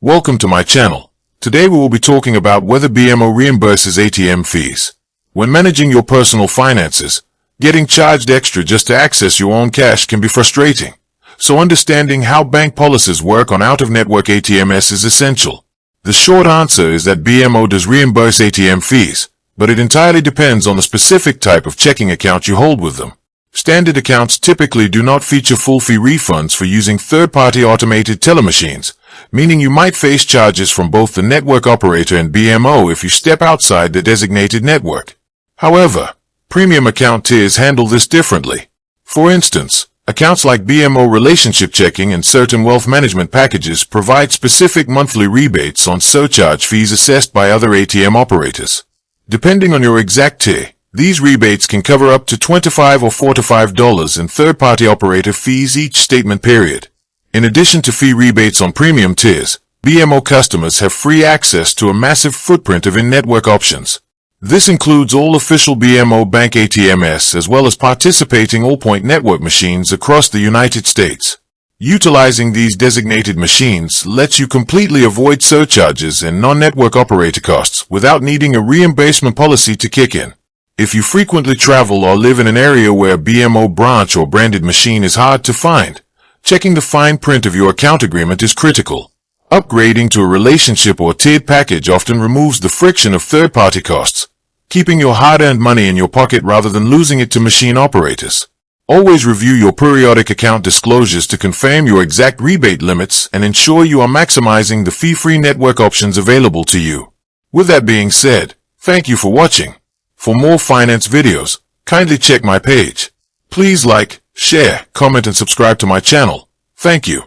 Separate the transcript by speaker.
Speaker 1: Welcome to my channel. Today we will be talking about whether BMO reimburses ATM fees. When managing your personal finances, getting charged extra just to access your own cash can be frustrating. So understanding how bank policies work on out-of-network ATMs is essential. The short answer is that BMO does reimburse ATM fees, but it entirely depends on the specific type of checking account you hold with them. Standard accounts typically do not feature full fee refunds for using third-party automated teller machines, meaning you might face charges from both the network operator and BMO if you step outside the designated network. However, premium account tiers handle this differently. For instance, accounts like BMO Relationship Checking and certain wealth management packages provide specific monthly rebates on surcharge fees assessed by other ATM operators. Depending on your exact tier, these rebates can cover up to $25 or $45 in third-party operator fees each statement period. In addition to fee rebates on premium tiers, BMO customers have free access to a massive footprint of in-network options. This includes all official BMO bank ATMs as well as participating all-point network machines across the United States. Utilizing these designated machines lets you completely avoid surcharges and non-network operator costs without needing a reimbursement policy to kick in. If you frequently travel or live in an area where a BMO branch or branded machine is hard to find, checking the fine print of your account agreement is critical. Upgrading to a relationship or tiered package often removes the friction of third-party costs, keeping your hard-earned money in your pocket rather than losing it to machine operators. Always review your periodic account disclosures to confirm your exact rebate limits and ensure you are maximizing the fee-free network options available to you. With that being said, thank you for watching. For more finance videos, kindly check my page. Please like, share, comment and subscribe to my channel. Thank you.